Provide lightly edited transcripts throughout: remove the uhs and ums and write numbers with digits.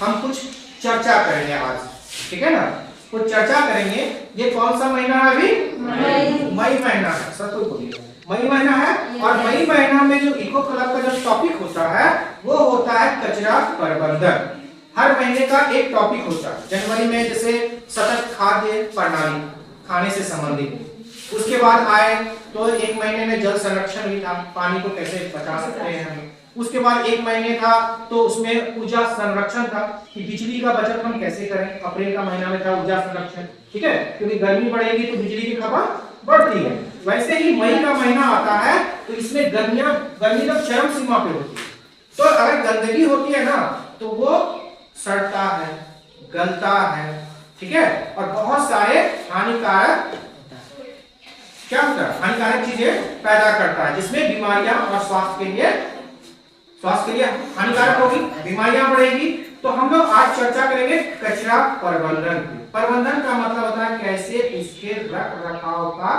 हम कुछ चर्चा करेंगे आज, ठीक है ना। कुछ चर्चा करेंगे। ये कौन सा महीना है अभी? मई महीना है। सब कोई बोलिए मई महीना है। और मई महीना में जो इको क्लब का जो टॉपिक होता है वो होता है कचरा प्रबंधन। हर महीने का एक टॉपिक होता है। जनवरी में जैसे सतत खाद्य प्रणाली, खाने से संबंधित। उसके बाद आए तो एक महीने में जल संरक्षण भी था, पानी को कैसे बचा सकते हैं हम। उसके बाद एक महीने था तो उसमें ऊर्जा संरक्षण था कि बिजली का बचत हम कैसे करें। अप्रैल का महीना में था ऊर्जा संरक्षण, ठीक है, क्योंकि गर्मी बढ़ेगी तो बिजली की खपत बढ़ती है। वैसे ही मई का महीना आता है तो इसमें गर्मी तक चरम सीमा पे होती है। तो अगर गंदगी होती है ना तो वो सड़ता है, गलता है, ठीक है, और बहुत सारे हानिकारक क्या होता है, हानिकारक चीजें पैदा करता है, जिसमें बीमारियां और स्वास्थ्य के लिए हानिकारक होगी, बीमारियां बढ़ेगी। तो हम लोग आज चर्चा करेंगे कचरा प्रबंधन की। प्रबंधन का मतलब होता है कैसे इसके रख रखाव का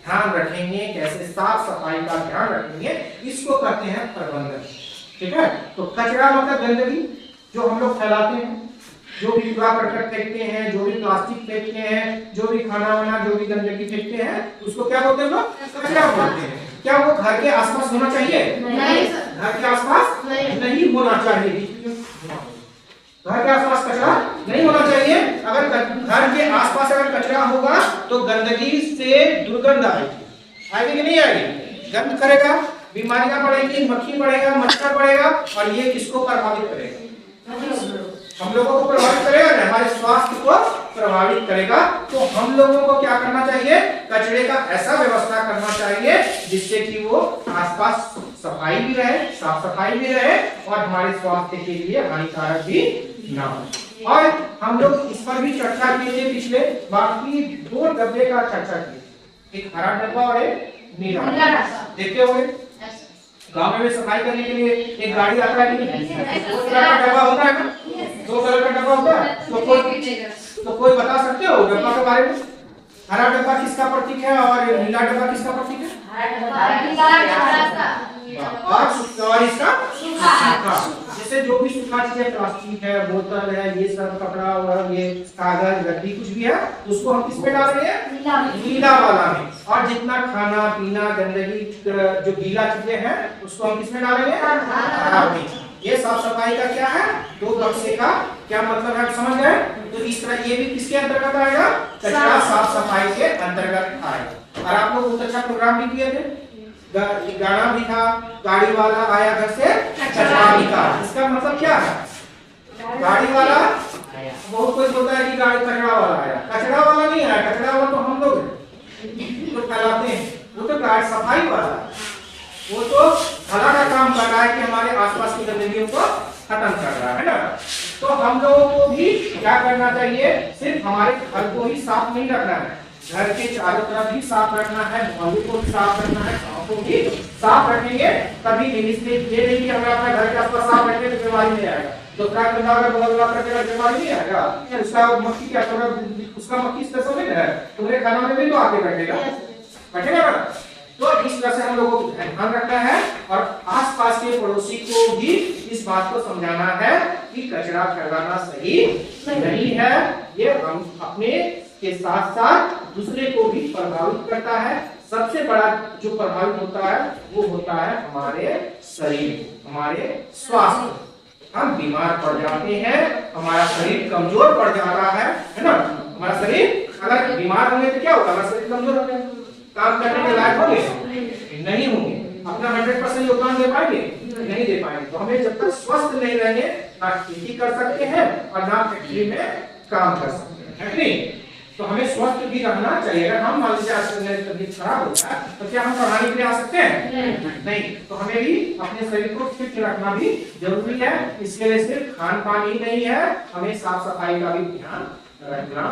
ध्यान रखेंगे, कैसे साफ सफाई का ध्यान रखेंगे, इसको कहते हैं प्रबंधन, ठीक है। तो कचरा मतलब गंदगी जो हम लोग फैलाते हैं, जो भी कूड़ा करकट फेंकते हैं, जो भी प्लास्टिक फेंकते हैं, जो भी खाना वाना जो भी गंदगी फेंकते हैं, उसको क्या बोलते हैं लोग? कचरा बोलते हैं। क्या वो घर के आसपास होना चाहिए? नहीं सर, घर के आसपास नहीं होना चाहिए। घर के आसपास कचरा नहीं होना चाहिए। अगर घर के आसपास अगर कचरा होगा तो गंदगी से दुर्गंध आएगी कि नहीं आएगी? गंध करेगा, बीमारियां बढ़ेगी, मक्खी बढ़ेगा, मच्छर बढ़ेगा, और ये किसको प्रभावित करेगा? हम लोगों को प्रभावित करेगा ना, हमारे स्वास्थ्य को प्रभावित करेगा। तो हम लोगों को क्या करना चाहिए? कचरे का ऐसा व्यवस्था करना चाहिए जिससे कि वो आसपास सफाई भी रहे, साफ सफाई भी रहे, और हमारे स्वास्थ्य के लिए हानिकारक भी ना हो। और हम लोग इस पर भी चर्चा की थी पिछले, बाकी 2 डब्बे का चर्चा की, एक हरा डब्बा और एक नीला। देखते हो गाँव में सफाई करने के लिए एक गाड़ी आता है, 2 कलर का डब्बा होता है ना, 2 कलर का डब्बा होता है। तो कोई बता सकते हो डब्बा के बारे में? हरा डब्बा किसका प्रतीक है और नीला डब्बा किसका प्रतीक है? और इसका सूखा। जैसे जो भी सूखा चीजें, प्लास्टिक है, बोतल है, ये सब कपड़ा और ये कागज गड्डी कुछ भी है, उसको हम किस पे डाल रहे हैं? नीला वाला में। और जितना खाना पीना गंदगी जो गीला चीजें हैं उसको हम किस में डालेंगे? हरा में। ये साफ सफाई का क्या है? 2 बक्से का क्या मतलब है, समझ गए? तो इस तरह ये भी किसके अंतर्गत आएगा? कचरा साफ सफाई के अंतर्गत आएगा। और आप लोग बहुत अच्छा प्रोग्राम भी किए थे, गाना भी था, गाड़ी वाला आया घर से कचरा निकाल। इसका मतलब क्या है? गाड़ी वाला, बहुत कोई बोलता है कि गाड़ी कचरा वाला आया, कचरा वाला नहीं आया। कचरा वाला तो हम लोग तो फैलाते हैं, वो तो गाड़ी सफाई वाला, वो तो भला का काम कर रहा है कि हमारे आसपास की गंदगियों को खत्म कर रहा है ना। तो हम लोगों को भी क्या करना चाहिए? सिर्फ हमारे घर को ही साफ नहीं रखना है, घर के चारों तरफ भी साफ रखना है, मोहल्ले को भी साफ रखना है, गांव को भी साफ रखेंगे तभी इसलिए ये नहीं कि हमें अपने घर के आसपास साफ रखेंगे तो बीमारी नहीं आएगा। तो क्या करना अगर बगल वाला करके बीमारी नहीं आएगा, उसका मक्खी क्या कर, उसका मक्खी स्पेशल है, तुम्हारे खाना में भी तो आके बैठेगा ना। तो इस तरह से हम लोगों को ध्यान रखना है और आसपास के पड़ोसी को भी इस बात को समझाना है कि कचरा फैलाना सही नहीं है। ये हम अपने के साथ साथ दूसरे को भी प्रभावित करता है। सबसे बड़ा जो प्रभावित होता है वो होता है हमारे शरीर, हमारे स्वास्थ्य। हम बीमार पड़ जाते हैं, हमारा शरीर कमजोर पड़ जा रहा है ना। हमारा शरीर अगर बीमार होंगे तो क्या होगा? हमारा शरीर कमजोर हो जाएगा, काम करने के लायक होंगे नहीं होंगे, अपना 100% योगदान दे पाएंगे नहीं दे पाएंगे। तो हमें जब तक स्वस्थ नहीं रहेंगे ना खेती कर सकते हैं और ना फैक्ट्री में काम कर सकते हैं, नहीं। तो हमें स्वस्थ भी रहना चाहिए। अगर हम मान लीजिए आज तबीयत खराब होता है तो क्या हम पढ़ाने के लिए आ सकते हैं? नहीं। तो हमें भी अपने शरीर को फिट रखना भी जरूरी है। इसके लिए सिर्फ खान पान ही नहीं है, हमें साफ सफाई का भी ध्यान रखना